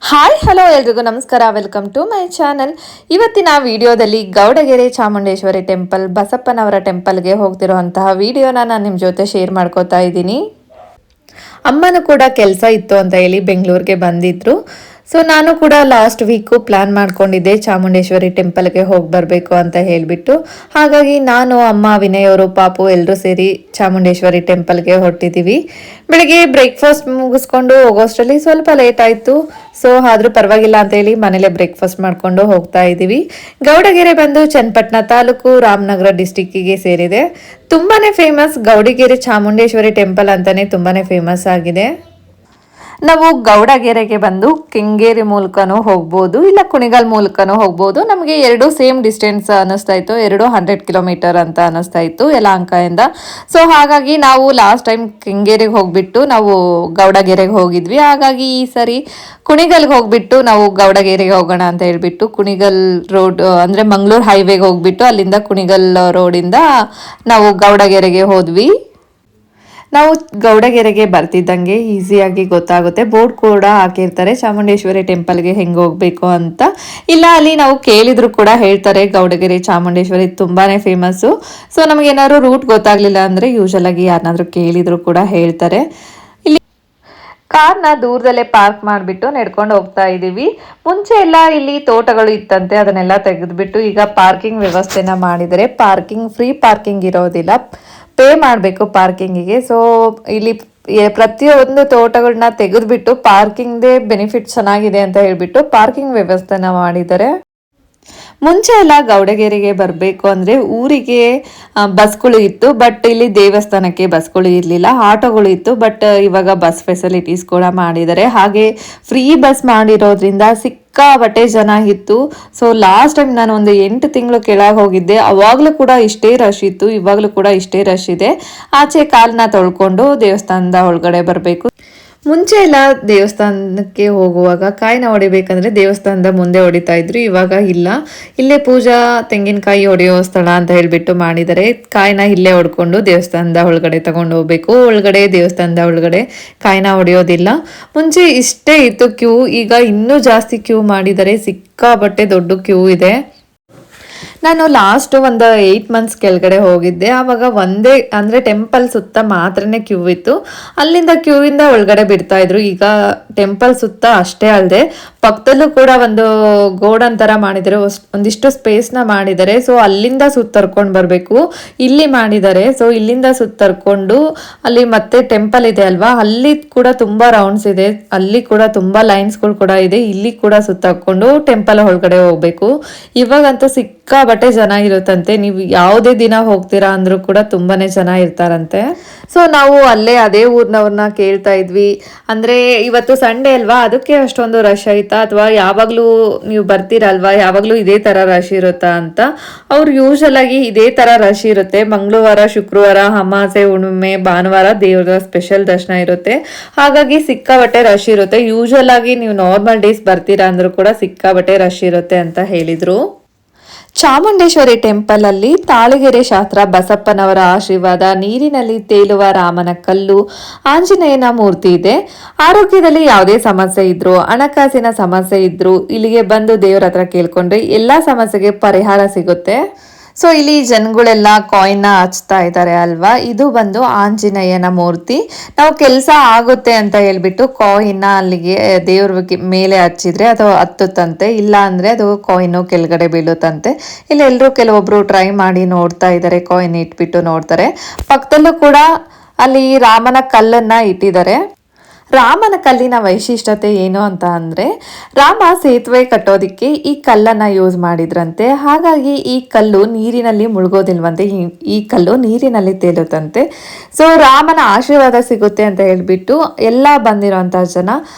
Hi hello ಎಲ್ರಿಗೂ ನಮಸ್ಕಾರ. Welcome to my channel. ಇವತ್ತಿನ ವಿಡಿಯೋದಲ್ಲಿ ಗೌಡಗೆರೆ ಚಾಮುಂಡೇಶ್ವರಿ ಟೆಂಪಲ್ ಬಸಪ್ಪನವರ ಟೆಂಪಲ್ಗೆ ಹೋಗ್ತಿರುವಂತಹ ವಿಡಿಯೋನ ನಾನು ನಿಮ್ಮ ಜೊತೆ ಶೇರ್ ಮಾಡ್ಕೋತಾ ಇದ್ದೀನಿ. ಅಮ್ಮನೂ ಕೂಡ ಕೆಲಸ ಇತ್ತು ಅಂತ ಹೇಳಿ ಬೆಂಗಳೂರಿಗೆ ಬಂದಿದ್ರು. ಸೊ ನಾನು ಕೂಡ ಲಾಸ್ಟ್ ವೀಕು ಪ್ಲಾನ್ ಮಾಡ್ಕೊಂಡಿದ್ದೆ ಚಾಮುಂಡೇಶ್ವರಿ ಟೆಂಪಲ್ಗೆ ಹೋಗಿ ಬರಬೇಕು ಅಂತ ಹೇಳಿಬಿಟ್ಟು. ಹಾಗಾಗಿ ನಾನು, ಅಮ್ಮ, ವಿನಯ್ ಅವರು, ಪಾಪು ಎಲ್ಲರೂ ಸೇರಿ ಚಾಮುಂಡೇಶ್ವರಿ ಟೆಂಪಲ್ಗೆ ಹೊರಟಿದ್ದೀವಿ. ಬೆಳಗ್ಗೆ ಬ್ರೇಕ್ಫಾಸ್ಟ್ ಮುಗಿಸ್ಕೊಂಡು ಹೋಗೋಷ್ಟರಲ್ಲಿ ಸ್ವಲ್ಪ ಲೇಟ್ ಆಯಿತು. ಸೊ ಆದರೂ ಪರವಾಗಿಲ್ಲ ಅಂತ ಹೇಳಿ ಮನೇಲೆ ಬ್ರೇಕ್ಫಾಸ್ಟ್ ಮಾಡಿಕೊಂಡು ಹೋಗ್ತಾ ಇದ್ದೀವಿ. ಗೌಡಗೆರೆ ಬಂದು ಚನ್ನಪಟ್ಟಣ ತಾಲೂಕು, ರಾಮನಗರ ಡಿಸ್ಟಿಕ್ಕಿಗೆ ಸೇರಿದೆ. ತುಂಬಾ ಫೇಮಸ್ ಗೌಡಗೆರೆ ಚಾಮುಂಡೇಶ್ವರಿ ಟೆಂಪಲ್ ಅಂತಲೇ ತುಂಬಾ ಫೇಮಸ್ ಆಗಿದೆ. ನಾವು ಗೌಡಗೆರೆಗೆ ಬಂದು ಕೆಂಗೇರಿ ಮೂಲಕನೂ ಹೋಗ್ಬೋದು, ಇಲ್ಲ ಕುಣಿಗಲ್ ಮೂಲಕನೂ ಹೋಗ್ಬೋದು. ನಮಗೆ ಎರಡು ಸೇಮ್ ಡಿಸ್ಟೆನ್ಸ್ ಅನ್ನಿಸ್ತಾ ಇತ್ತು, 100 ಕಿಲೋಮೀಟರ್ ಅಂತ ಅನ್ನಿಸ್ತಾ ಇತ್ತು ಯಲಹಂಕದಿಂದ. ಸೊ ಹಾಗಾಗಿ ನಾವು ಲಾಸ್ಟ್ ಟೈಮ್ ಕೆಂಗೇರಿಗೆ ಹೋಗ್ಬಿಟ್ಟು ನಾವು ಗೌಡಗೆರೆಗೆ ಹೋಗಿದ್ವಿ. ಹಾಗಾಗಿ ಈ ಸರಿ ಕುಣಿಗಲ್ಗೆ ಹೋಗ್ಬಿಟ್ಟು ನಾವು ಗೌಡಗೆರೆಗೆ ಹೋಗೋಣ ಅಂತ ಹೇಳ್ಬಿಟ್ಟು ಕುಣಿಗಲ್ ರೋಡ್ ಅಂದರೆ ಮಂಗಳೂರು ಹೈವೇಗೆ ಹೋಗ್ಬಿಟ್ಟು ಅಲ್ಲಿಂದ ಕುಣಿಗಲ್ ರೋಡಿಂದ ನಾವು ಗೌಡಗೆರೆಗೆ ಹೋದ್ವಿ. ನಾವು ಗೌಡಗೆರೆಗೆ ಬರ್ತಿದ್ದಂಗೆ ಈಸಿಯಾಗಿ ಗೊತ್ತಾಗುತ್ತೆ, ಬೋರ್ಡ್ ಕೂಡ ಹಾಕಿರ್ತಾರೆ ಚಾಮುಂಡೇಶ್ವರಿ ಟೆಂಪಲ್ಗೆ ಹೆಂಗೆ ಹೋಗಬೇಕು ಅಂತ. ಇಲ್ಲ ಅಲ್ಲಿ ನಾವು ಕೇಳಿದ್ರು ಕೂಡ ಹೇಳ್ತಾರೆ ಗೌಡಗೆರೆ ಚಾಮುಂಡೇಶ್ವರಿ ತುಂಬಾ ಫೇಮಸ್ಸು. ಸೊ ನಮಗೇನಾದ್ರು ರೂಟ್ ಗೊತ್ತಾಗಲಿಲ್ಲ ಅಂದರೆ ಯೂಶಲ್ ಆಗಿ ಯಾರನ್ನಾದ್ರೂ ಕೇಳಿದ್ರು ಕೂಡ ಹೇಳ್ತಾರೆ. ಇಲ್ಲಿ ಕಾರ್ನ ದೂರದಲ್ಲೇ ಪಾರ್ಕ್ ಮಾಡಿಬಿಟ್ಟು ನಡ್ಕೊಂಡು ಹೋಗ್ತಾ ಇದ್ದೀವಿ. ಮುಂಚೆ ಎಲ್ಲ ಇಲ್ಲಿ ತೋಟಗಳು ಇತ್ತಂತೆ, ಅದನ್ನೆಲ್ಲ ತೆಗೆದುಬಿಟ್ಟು ಈಗ ಪಾರ್ಕಿಂಗ್ ವ್ಯವಸ್ಥೆನ ಮಾಡಿದರೆ. ಫ್ರೀ ಪಾರ್ಕಿಂಗ್ ಇರೋದಿಲ್ಲ, ಪೇ ಮಾಡಬೇಕು ಪಾರ್ಕಿಂಗಿಗೆ. ಸೊ ಇಲ್ಲಿ ಪ್ರತಿಯೊಂದು ತೋಟಗಳನ್ನ ತೆಗೆದುಬಿಟ್ಟು ಪಾರ್ಕಿಂಗ್ದೇ ಬೆನಿಫಿಟ್ ಚೆನ್ನಾಗಿದೆ ಅಂತ ಹೇಳ್ಬಿಟ್ಟು ಪಾರ್ಕಿಂಗ್ ವ್ಯವಸ್ಥೆನ ಮಾಡಿದ್ದಾರೆ. ಮುಂಚೆ ಎಲ್ಲ ಗೌಡಗೆರೆಗೆ ಬರಬೇಕು ಅಂದರೆ ಊರಿಗೆ ಬಸ್ಗಳು ಇತ್ತು, ಬಟ್ ಇಲ್ಲಿ ದೇವಸ್ಥಾನಕ್ಕೆ ಬಸ್ಗಳು ಇರಲಿಲ್ಲ, ಆಟೋಗಳು ಇತ್ತು. ಬಟ್ ಇವಾಗ ಬಸ್ ಫೆಸಿಲಿಟೀಸ್ ಕೂಡ ಮಾಡಿದ್ದಾರೆ. ಹಾಗೆ ಫ್ರೀ ಬಸ್ ಮಾಡಿರೋದ್ರಿಂದ ಸಿಕ್ಕಾಪಟ್ಟೆ ಜನ ಇತ್ತು. ಸೊ ಲಾಸ್ಟ್ ಟೈಮ್ ನಾನು ಒಂದು 8 ತಿಂಗಳು ಕೆಳಗೆ ಹೋಗಿದ್ದೆ, ಅವಾಗಲೂ ಕೂಡ ಇಷ್ಟೇ ರಶ್ ಇತ್ತು, ಇವಾಗಲೂ ಕೂಡ ಇಷ್ಟೇ ರಶ್ ಇದೆ. ಆಚೆ ಕಾಲನ್ನ ತೊಳ್ಕೊಂಡು ದೇವಸ್ಥಾನದ ಒಳಗಡೆ ಬರಬೇಕು. ಮುಂಚೆ ಎಲ್ಲ ದೇವಸ್ಥಾನಕ್ಕೆ ಹೋಗುವಾಗ ಕಾಯಿನ ಹೊಡಿಬೇಕಂದ್ರೆ ದೇವಸ್ಥಾನದ ಮುಂದೆ ಹೊಡಿತಾ ಇದ್ರು, ಇವಾಗ ಇಲ್ಲ. ಇಲ್ಲೇ ಪೂಜಾ ತೆಂಗಿನಕಾಯಿ ಹೊಡೆಯೋ ಸ್ಥಳ ಅಂತ ಹೇಳ್ಬಿಟ್ಟು ಮಾಡಿದ್ದಾರೆ. ಕಾಯಿನ ಇಲ್ಲೇ ಹೊಡ್ಕೊಂಡು ದೇವಸ್ಥಾನದ ಒಳಗಡೆ ತಗೊಂಡು ಹೋಗ್ಬೇಕು. ದೇವಸ್ಥಾನದ ಒಳಗಡೆ ಕಾಯಿನ ಹೊಡೆಯೋದಿಲ್ಲ. ಮುಂಚೆ ಇಷ್ಟೇ ಇತ್ತು ಕ್ಯೂ, ಈಗ ಇನ್ನೂ ಜಾಸ್ತಿ ಕ್ಯೂ ಮಾಡಿದ್ದಾರೆ. ಸಿಕ್ಕಾಬಟ್ಟೆ ದೊಡ್ಡ ಕ್ಯೂ ಇದೆ. ನಾನು ಲಾಸ್ಟ್ ಒಂದು 8 ಮಂತ್ಸ್ ಕೆಳಗಡೆ ಹೋಗಿದ್ದೆ, ಆವಾಗ ಒಂದೇ ಅಂದರೆ ಟೆಂಪಲ್ ಸುತ್ತ ಮಾತ್ರನೇ ಕ್ಯೂ ಇತ್ತು. ಅಲ್ಲಿಂದ ಕ್ಯೂ ಇಂದ ಒಳಗಡೆ ಬಿಡ್ತಾ ಇದ್ರು. ಈಗ ಟೆಂಪಲ್ ಸುತ್ತ ಅಷ್ಟೇ ಅಲ್ಲದೆ ಪಕ್ಕದಲ್ಲೂ ಕೂಡ ಒಂದು ಗೋಡನ್ ಥರ ಮಾಡಿದ್ದಾರೆ, ಒಂದಿಷ್ಟು ಸ್ಪೇಸ್ನ ಮಾಡಿದ್ದಾರೆ. ಸೊ ಅಲ್ಲಿಂದ ಸುತ್ತರ್ಕೊಂಡು ಬರಬೇಕು, ಇಲ್ಲಿ ಮಾಡಿದ್ದಾರೆ. ಸೊ ಇಲ್ಲಿಂದ ಸುತ್ತರ್ಕೊಂಡು ಅಲ್ಲಿ ಮತ್ತೆ ಟೆಂಪಲ್ ಇದೆ ಅಲ್ವಾ, ಅಲ್ಲಿ ಕೂಡ ತುಂಬ ರೌಂಡ್ಸ್ ಇದೆ, ಅಲ್ಲಿ ಕೂಡ ತುಂಬ ಲೈನ್ಸ್ಗಳು ಕೂಡ ಇದೆ. ಇಲ್ಲಿ ಕೂಡ ಸುತ್ತಾಕೊಂಡು ಟೆಂಪಲ್ ಒಳಗಡೆ ಹೋಗ್ಬೇಕು. ಇವಾಗಂತೂ ಸಿಕ್ಕಾಬಟ್ಟೆ ಜನ ಇರುತ್ತಂತೆ, ನೀವು ಯಾವುದೇ ದಿನ ಹೋಗ್ತೀರಾ ಅಂದ್ರೂ ಕೂಡ ತುಂಬಾನೇ ಜನ ಇರ್ತಾರಂತೆ. ಸೊ ನಾವು ಅದೇ ಊರಿನವ್ರನ್ನ ಕೇಳ್ತಾ ಇದ್ವಿ, ಅಂದರೆ ಇವತ್ತು ಸಂಡೇ ಅಲ್ವಾ ಅದಕ್ಕೆ ಅಷ್ಟೊಂದು ರಶ್ ಆಯ್ತಾ, ಅಥವಾ ಯಾವಾಗಲೂ ನೀವು ಬರ್ತೀರಲ್ವಾ ಯಾವಾಗಲೂ ಇದೇ ಥರ ರಶ್ ಇರುತ್ತಾ ಅಂತ. ಅವ್ರು ಯೂಶಲ್ ಆಗಿ ಇದೇ ಥರ ರಶ್ ಇರುತ್ತೆ. ಮಂಗಳವಾರ, ಶುಕ್ರವಾರ, ಅಮಾವಾಸ್ಯೆ, ಹುಣ್ಣಿಮೆ, ಭಾನುವಾರ ದೇವರ ಸ್ಪೆಷಲ್ ದರ್ಶನ ಇರುತ್ತೆ. ಹಾಗಾಗಿ ಸಿಕ್ಕಾಬಟ್ಟೆ ರಶ್ ಇರುತ್ತೆ. ಯೂಶಲ್ ಆಗಿ ನೀವು ನಾರ್ಮಲ್ ಡೇಸ್ ಬರ್ತೀರಾ ಅಂದ್ರೂ ಕೂಡ ಸಿಕ್ಕಾಬಟ್ಟೆ ರಶ್ ಇರುತ್ತೆ ಅಂತ ಹೇಳಿದರು. ಚಾಮುಂಡೇಶ್ವರಿ ಟೆಂಪಲ್ ಅಲ್ಲಿ ತಾಳಗೆರೆ ಶಾಸ್ತ್ರ, ಬಸಪ್ಪನವರ ಆಶೀರ್ವಾದ, ನೀರಿನಲ್ಲಿ ತೇಲುವ ರಾಮನ ಕಲ್ಲು, ಆಂಜನೇಯನ ಮೂರ್ತಿ ಇದೆ. ಆರೋಗ್ಯದಲ್ಲಿ ಯಾವುದೇ ಸಮಸ್ಯೆ ಇದ್ರು, ಹಣಕಾಸಿನ ಸಮಸ್ಯೆ ಇದ್ರು ಇಲ್ಲಿಗೆ ಬಂದು ದೇವರ ಹತ್ರ ಕೇಳ್ಕೊಂಡ್ರೆ ಎಲ್ಲಾ ಸಮಸ್ಯೆಗೆ ಪರಿಹಾರ ಸಿಗುತ್ತೆ. ಸೊ ಇಲ್ಲಿ ಜನಗಳೆಲ್ಲ ಕಾಯಿನ್ನ ಹಚ್ತಾ ಇದ್ದಾರೆ ಅಲ್ವಾ, ಇದು ಬಂದು ಆಂಜನೇಯನ ಮೂರ್ತಿ. ನಾವು ಕೆಲಸ ಆಗುತ್ತೆ ಅಂತ ಹೇಳ್ಬಿಟ್ಟು ಕಾಯಿನ್ನ ಅಲ್ಲಿಗೆ ದೇವ್ರ ಮೇಲೆ ಹಚ್ಚಿದ್ರೆ ಅದು ಹತ್ತುತ್ತಂತೆ, ಇಲ್ಲ ಅಂದ್ರೆ ಅದು ಕಾಯಿನು ಕೆಳಗಡೆ ಬೀಳುತ್ತಂತೆ. ಇಲ್ಲಿ ಎಲ್ಲರೂ ಕೆಲವೊಬ್ರು ಟ್ರೈ ಮಾಡಿ ನೋಡ್ತಾ ಇದ್ದಾರೆ, ಕಾಯಿನ್ ಇಟ್ಬಿಟ್ಟು ನೋಡ್ತಾರೆ. ಪಕ್ಕದಲ್ಲೂ ಕೂಡ ಅಲ್ಲಿ ರಾಮನ ಕಲ್ಲನ್ನ ಇಟ್ಟಿದ್ದಾರೆ. ರಾಮನ ಕಲ್ಲಿನ ವೈಶಿಷ್ಟ್ಯತೆ ಏನು ಅಂತ ಅಂದರೆ, ರಾಮ ಸೇತುವೆ ಕಟ್ಟೋದಿಕ್ಕೆ ಈ ಕಲ್ಲನ್ನು ಯೂಸ್ ಮಾಡಿದ್ರಂತೆ. ಹಾಗಾಗಿ ಈ ಕಲ್ಲು ನೀರಿನಲ್ಲಿ ಮುಳುಗೋದಿಲ್ವಂತೆ, ಈ ಕಲ್ಲು ನೀರಿನಲ್ಲಿ ತೇಲುತ್ತಂತೆ. ಸೊ ರಾಮನ ಆಶೀರ್ವಾದ ಸಿಗುತ್ತೆ ಅಂತ ಹೇಳ್ಬಿಟ್ಟು ಎಲ್ಲ ಬಂದಿರೋಂಥ ಜನ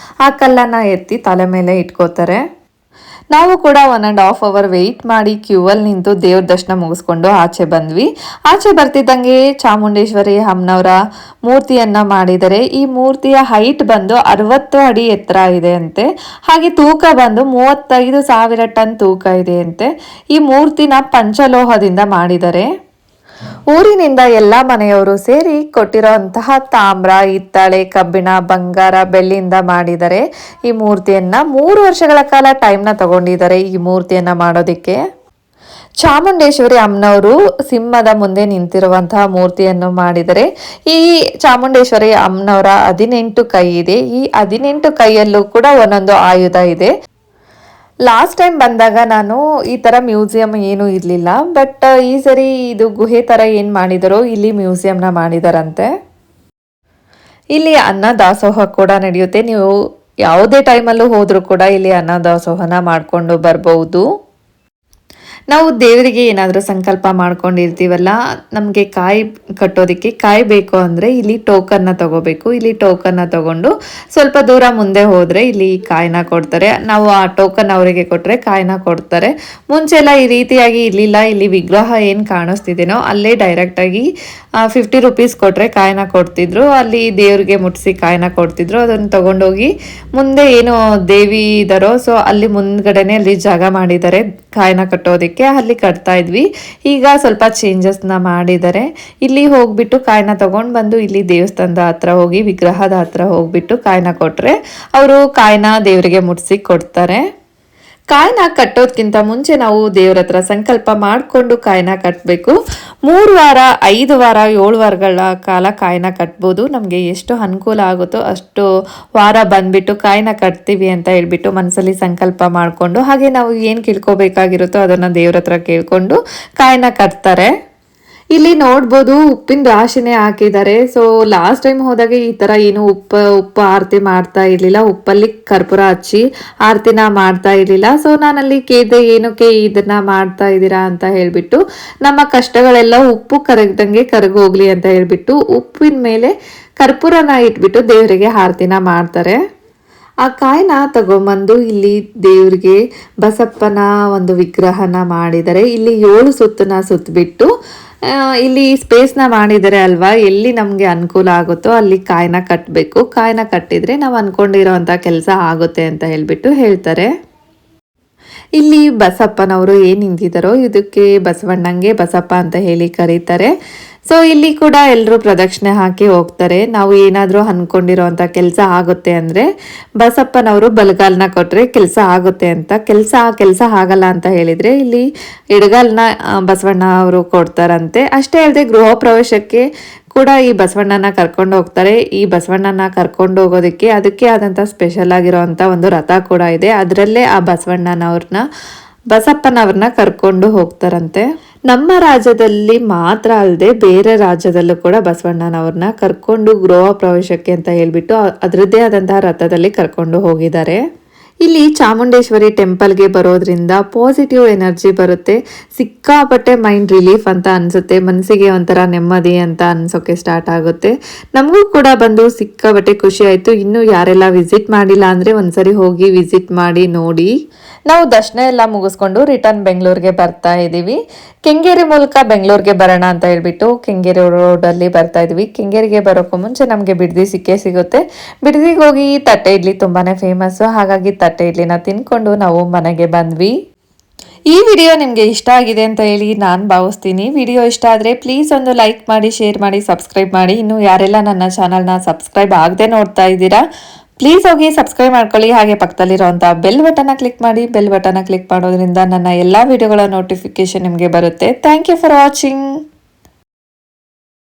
ಆ ಕಲ್ಲನ್ನು ಎತ್ತಿ ತಲೆ ಮೇಲೆ ಇಟ್ಕೋತಾರೆ. ನಾವು ಕೂಡ 1.5 ಅವರ್ ವೆಯ್ಟ್ ಮಾಡಿ ಕ್ಯೂ ಅಲ್ಲಿ ನಿಂತು ದೇವ್ರ ದರ್ಶನ ಮುಗಿಸ್ಕೊಂಡು ಆಚೆ ಬಂದ್ವಿ. ಆಚೆ ಬರ್ತಿದ್ದಂಗೆ ಚಾಮುಂಡೇಶ್ವರಿ ಅಮ್ಮನವರ ಮೂರ್ತಿಯನ್ನ ಮಾಡಿದರೆ. ಈ ಮೂರ್ತಿಯ ಹೈಟ್ ಬಂದು 60 ಅಡಿ ಎತ್ತರ ಇದೆ ಅಂತೆ. ಹಾಗೆ ತೂಕ ಬಂದು 35,000 ಟನ್ ತೂಕ ಇದೆ ಅಂತೆ. ಈ ಮೂರ್ತಿನ ಪಂಚಲೋಹದಿಂದ ಮಾಡಿದ್ದಾರೆ. ಊರಿನಿಂದ ಎಲ್ಲ ಮನೆಯವರು ಸೇರಿ ಕೊಟ್ಟಿರೋಂತಹ ತಾಮ್ರ, ಹಿತ್ತಾಳೆ, ಕಬ್ಬಿಣ, ಬಂಗಾರ, ಬೆಳ್ಳಿಯಿಂದ ಮಾಡಿದರೆ ಈ ಮೂರ್ತಿಯನ್ನ 3 ವರ್ಷಗಳ ಕಾಲ ಟೈಮ್ನ ತಗೊಂಡಿದ್ದಾರೆ ಈ ಮೂರ್ತಿಯನ್ನ ಮಾಡೋದಿಕ್ಕೆ. ಚಾಮುಂಡೇಶ್ವರಿ ಅಮ್ಮನವರು ಸಿಂಹದ ಮುಂದೆ ನಿಂತಿರುವಂತಹ ಮೂರ್ತಿಯನ್ನು ಮಾಡಿದರೆ ಈ ಚಾಮುಂಡೇಶ್ವರಿ ಅಮ್ಮನವರ 18 ಕೈ ಇದೆ. ಈ 18 ಕೈಯಲ್ಲೂ ಕೂಡ ಒಂದೊಂದು ಆಯುಧ ಇದೆ. ಲಾಸ್ಟ್ ಟೈಮ್ ಬಂದಾಗ ನಾನು ಈ ಥರ ಮ್ಯೂಸಿಯಂ ಏನೂ ಇರಲಿಲ್ಲ, ಬಟ್ ಈ ಸರಿ ಇದು ಗುಹೆ ಥರ ಏನು ಮಾಡಿದಾರೋ ಇಲ್ಲಿ ಮ್ಯೂಸಿಯಂನ ಮಾಡಿದಾರಂತೆ. ಇಲ್ಲಿ ಅನ್ನ ದಾಸೋಹ ಕೂಡ ನಡೆಯುತ್ತೆ. ನೀವು ಯಾವುದೇ ಟೈಮಲ್ಲೂ ಹೋದರೂ ಕೂಡ ಇಲ್ಲಿ ಅನ್ನ ದಾಸೋಹನ ಮಾಡಿಕೊಂಡು ಬರ್ಬೋದು. ನಾವು ದೇವರಿಗೆ ಏನಾದರೂ ಸಂಕಲ್ಪ ಮಾಡ್ಕೊಂಡಿರ್ತೀವಲ್ಲ, ನಮಗೆ ಕಾಯಿ ಕಟ್ಟೋದಕ್ಕೆ ಕಾಯಿ ಬೇಕು ಅಂದರೆ ಇಲ್ಲಿ ಟೋಕನ್ನ ತಗೋಬೇಕು. ಇಲ್ಲಿ ಟೋಕನ್ನ ತಗೊಂಡು ಸ್ವಲ್ಪ ದೂರ ಮುಂದೆ ಹೋದರೆ ಇಲ್ಲಿ ಕಾಯಿನ ಕೊಡ್ತಾರೆ. ನಾವು ಆ ಟೋಕನ್ ಅವರಿಗೆ ಕೊಟ್ಟರೆ ಕಾಯಿನ ಕೊಡ್ತಾರೆ. ಮುಂಚೆ ಎಲ್ಲ ಈ ರೀತಿಯಾಗಿ ಇರಲಿಲ್ಲ. ಇಲ್ಲಿ ವಿಗ್ರಹ ಏನು ಕಾಣಿಸ್ತಿದೇನೋ ಅಲ್ಲೇ ಡೈರೆಕ್ಟಾಗಿ 50 ರೂಪೀಸ್ ಕೊಟ್ಟರೆ ಕಾಯಿನ ಕೊಡ್ತಿದ್ರು. ಅಲ್ಲಿ ದೇವ್ರಿಗೆ ಮುಟ್ಟಿಸಿ ಕಾಯಿನ ಕೊಡ್ತಿದ್ರು. ಅದನ್ನು ತಗೊಂಡೋಗಿ ಮುಂದೆ ಏನು ದೇವಿ ಇದ್ದಾರೋ ಸೊ ಅಲ್ಲಿ ಮುಂದ್ಗಡೆನೆ ಅಲ್ಲಿ ಜಾಗ ಮಾಡಿದ್ದಾರೆ ಕಾಯಿನ ಕಟ್ಟೋದಕ್ಕೆ, ಅಲ್ಲಿ ಕಟ್ತಾ ಇದ್ವಿ. ಈಗ ಸ್ವಲ್ಪ ಚೇಂಜಸ್ನ ಮಾಡಿದ್ದಾರೆ. ಇಲ್ಲಿ ಹೋಗ್ಬಿಟ್ಟು ಕಾಯಿನ ತಗೊಂಡು ಬಂದು ಇಲ್ಲಿ ದೇವಸ್ಥಾನದ ಹತ್ರ ಹೋಗಿ ವಿಗ್ರಹದ ಹತ್ರ ಹೋಗ್ಬಿಟ್ಟು ಕಾಯಿನ ಕೊಟ್ರೆ ಅವರು ಕಾಯಿನ ದೇವರಿಗೆ ಮುಟ್ಸಿ ಕೊಡ್ತಾರೆ. ಕಾಯಿನ ಕಟ್ಟೋದ್ಕಿಂತ ಮುಂಚೆ ನಾವು ದೇವ್ರ ಹತ್ರ ಸಂಕಲ್ಪ ಮಾಡಿಕೊಂಡು ಕಾಯಿನ ಕಟ್ಟಬೇಕು. 3 ವಾರ, 5 ವಾರ, 7 ವಾರಗಳ ಕಾಲ ಕಾಯಿನ ಕಟ್ಬೋದು. ನಮಗೆ ಎಷ್ಟು ಅನುಕೂಲ ಆಗುತ್ತೋ ಅಷ್ಟು ವಾರ ಬಂದ್ಬಿಟ್ಟು ಕಾಯಿನ ಕಟ್ತೀವಿ ಅಂತ ಹೇಳ್ಬಿಟ್ಟು ಮನಸ್ಸಲ್ಲಿ ಸಂಕಲ್ಪ ಮಾಡಿಕೊಂಡು, ಹಾಗೆ ನಾವು ಏನು ಕೇಳ್ಕೋಬೇಕಾಗಿರುತ್ತೋ ಅದನ್ನು ದೇವ್ರ ಹತ್ರ ಕೇಳ್ಕೊಂಡು ಕಾಯಿನ ಕಟ್ತಾರೆ. ಇಲ್ಲಿ ನೋಡ್ಬೋದು ಉಪ್ಪಿನ ರಾಶಿನೇ ಹಾಕಿದ್ದಾರೆ. ಸೊ ಲಾಸ್ಟ್ ಟೈಮ್ ಹೋದಾಗ ಈ ತರ ಏನು ಉಪ್ಪು ಆರತಿ ಮಾಡ್ತಾ ಇರ್ಲಿಲ್ಲ, ಉಪ್ಪಲ್ಲಿ ಕರ್ಪೂರ ಹಚ್ಚಿ ಆರತಿನ ಮಾಡ್ತಾ ಇರ್ಲಿಲ್ಲ. ಸೊ ನಾನಲ್ಲಿ ಕೇಳಿದೆ ಏನಕ್ಕೆ ಇದನ್ನ ಮಾಡ್ತಾ ಇದ್ದೀರಾ ಅಂತ ಹೇಳ್ಬಿಟ್ಟು, ನಮ್ಮ ಕಷ್ಟಗಳೆಲ್ಲ ಉಪ್ಪು ಕರಗದಂಗೆ ಕರಗೋಗ್ಲಿ ಅಂತ ಹೇಳ್ಬಿಟ್ಟು ಉಪ್ಪಿನ ಮೇಲೆ ಕರ್ಪೂರನ ಇಟ್ಬಿಟ್ಟು ದೇವರಿಗೆ ಆರತಿನ ಮಾಡ್ತಾರೆ. ಆ ಕಾಯಿನ ತಗೊಂಬಂದು ಇಲ್ಲಿ ದೇವ್ರಿಗೆ ಬಸಪ್ಪನ ಒಂದು ವಿಗ್ರಹನ ಮಾಡಿದರೆ ಇಲ್ಲಿ 7 ಸುತ್ತನ್ನ ಸುತ್ತಬಿಟ್ಟು ಇಲ್ಲಿ ಸ್ಪೇಸ್ನ ಮಾಡಿದರೆ ಅಲ್ವಾ, ಎಲ್ಲಿ ನಮಗೆ ಅನುಕೂಲ ಆಗುತ್ತೋ ಅಲ್ಲಿ ಕಾಯಿನ ಕಟ್ಟಬೇಕು. ಕಾಯಿನ ಕಟ್ಟಿದ್ರೆ ನಾವು ಅನ್ಕೊಂಡಿರೋಂಥ ಕೆಲಸ ಆಗುತ್ತೆ ಅಂತ ಹೇಳ್ಬಿಟ್ಟು ಹೇಳ್ತಾರೆ. ಇಲ್ಲಿ ಬಸಪ್ಪನವರು ಏನು ನಿಂತಿದ್ದಾರೋ ಇದಕ್ಕೆ ಬಸವಣ್ಣಂಗೆ ಬಸಪ್ಪ ಅಂತ ಹೇಳಿ ಕರೀತಾರೆ. ಸೊ ಇಲ್ಲಿ ಕೂಡ ಎಲ್ಲರೂ ಪ್ರದಕ್ಷಿಣೆ ಹಾಕಿ ಹೋಗ್ತಾರೆ. ನಾವು ಏನಾದರೂ ಅನ್ಕೊಂಡಿರೋಂಥ ಕೆಲಸ ಆಗುತ್ತೆ ಅಂದರೆ ಬಸಪ್ಪನವರು ಬಲಗಾಲನ್ನ ಕೊಟ್ಟರೆ ಕೆಲಸ ಆಗುತ್ತೆ ಅಂತ, ಕೆಲಸ ಆಗಲ್ಲ ಅಂತ ಹೇಳಿದರೆ ಇಲ್ಲಿ ಎಡಗಾಲನ್ನ ಬಸವಣ್ಣ ಅವರು ಕೊಡ್ತಾರಂತೆ. ಅಷ್ಟೇ ಅಲ್ಲದೆ ಗೃಹ ಪ್ರವೇಶಕ್ಕೆ ಕೂಡ ಈ ಬಸವಣ್ಣನ ಕರ್ಕೊಂಡು ಹೋಗ್ತಾರೆ. ಈ ಬಸವಣ್ಣನ ಕರ್ಕೊಂಡು ಹೋಗೋದಕ್ಕೆ ಅದಕ್ಕೆ ಆದಂಥ ಸ್ಪೆಷಲ್ ಆಗಿರೋವಂಥ ಒಂದು ರಥ ಕೂಡ ಇದೆ. ಅದರಲ್ಲೇ ಆ ಬಸಪ್ಪನವ್ರನ್ನ ಕರ್ಕೊಂಡು ಹೋಗ್ತಾರಂತೆ. ನಮ್ಮ ರಾಜ್ಯದಲ್ಲಿ ಮಾತ್ರ ಅಲ್ಲದೆ ಬೇರೆ ರಾಜ್ಯದಲ್ಲೂ ಕೂಡ ಬಸವಣ್ಣನವ್ರನ್ನ ಕರ್ಕೊಂಡು ಗೃಹ ಪ್ರವೇಶಕ್ಕೆ ಅಂತ ಹೇಳ್ಬಿಟ್ಟು ಅದರದ್ದೇ ಆದಂತಹ ರಥದಲ್ಲಿ ಕರ್ಕೊಂಡು ಹೋಗಿದ್ದಾರೆ. ಇಲ್ಲಿ ಚಾಮುಂಡೇಶ್ವರಿ ಟೆಂಪಲ್ಗೆ ಬರೋದ್ರಿಂದ ಪಾಸಿಟಿವ್ ಎನರ್ಜಿ ಬರುತ್ತೆ. ಸಿಕ್ಕಾಪಟ್ಟೆ ಮೈಂಡ್ ರಿಲೀಫ್ ಅಂತ ಅನಿಸುತ್ತೆ, ಮನಸ್ಸಿಗೆ ಒಂಥರ ನೆಮ್ಮದಿ ಅಂತ ಅನ್ಸೋಕೆ ಸ್ಟಾರ್ಟ್ ಆಗುತ್ತೆ. ನಮಗೂ ಕೂಡ ಬಂದು ಸಿಕ್ಕಾಪಟ್ಟೆ ಖುಷಿ ಆಯಿತು. ಇನ್ನು ಯಾರೆಲ್ಲ ವಿಸಿಟ್ ಮಾಡಿಲ್ಲ ಅಂದರೆ ಒಂದ್ಸರಿ ಹೋಗಿ ವಿಸಿಟ್ ಮಾಡಿ ನೋಡಿ. ನಾವು ದರ್ಶನ ಎಲ್ಲ ಮುಗಿಸ್ಕೊಂಡು ರಿಟರ್ನ್ ಬೆಂಗಳೂರಿಗೆ ಬರ್ತಾ ಇದ್ದೀವಿ. ಕೆಂಗೇರಿ ಮೂಲಕ ಬೆಂಗಳೂರಿಗೆ ಬರೋಣ ಅಂತ ಹೇಳ್ಬಿಟ್ಟು ಕೆಂಗೇರಿ ರೋಡಲ್ಲಿ ಬರ್ತಾ ಇದ್ವಿ. ಕೆಂಗೇರಿಗೆ ಬರೋಕ್ಕೂ ಮುಂಚೆ ನಮಗೆ ಬಿಡದಿ ಸಿಗುತ್ತೆ. ಬಿಡದಿಗೆ ಹೋಗಿ ತಟ್ಟೆ ಇಡ್ಲಿ ತುಂಬಾನೇ ಫೇಮಸ್ಸು. ಹಾಗಾಗಿ ತಟ್ಟೆ ಇಡ್ಲಿನ ತಿನ್ಕೊಂಡು ನಾವು ಮನೆಗೆ ಬಂದ್ವಿ. ಈ ವಿಡಿಯೋ ನಿಮಗೆ ಇಷ್ಟ ಆಗಿದೆ ಅಂತ ಹೇಳಿ ನಾನು ಭಾವಿಸ್ತೀನಿ. ವಿಡಿಯೋ ಇಷ್ಟ ಆದರೆ ಪ್ಲೀಸ್ ಒಂದು ಲೈಕ್ ಮಾಡಿ, ಶೇರ್ ಮಾಡಿ, ಸಬ್ಸ್ಕ್ರೈಬ್ ಮಾಡಿ. ಇನ್ನು ಯಾರೆಲ್ಲ ನನ್ನ ಚಾನಲ್ನ ಸಬ್ಸ್ಕ್ರೈಬ್ ಆಗದೆ ನೋಡ್ತಾ ಇದ್ದೀರಾ ಪ್ಲೀಸ್ ಹೋಗಿ ಸಬ್ಸ್ಕ್ರೈಬ್ ಮಾಡ್ಕೊಳ್ಳಿ. ಹಾಗೆ ಪಕ್ಕದಲ್ಲಿರುವಂಥ ಬೆಲ್ ಬಟನ್ನ ಕ್ಲಿಕ್ ಮಾಡಿ. ಬೆಲ್ ಬಟನ್ನ ಕ್ಲಿಕ್ ಮಾಡೋದ್ರಿಂದ ನನ್ನ ಎಲ್ಲ ವಿಡಿಯೋಗಳ ನೋಟಿಫಿಕೇಶನ್ ನಿಮಗೆ ಬರುತ್ತೆ. Thank you for watching.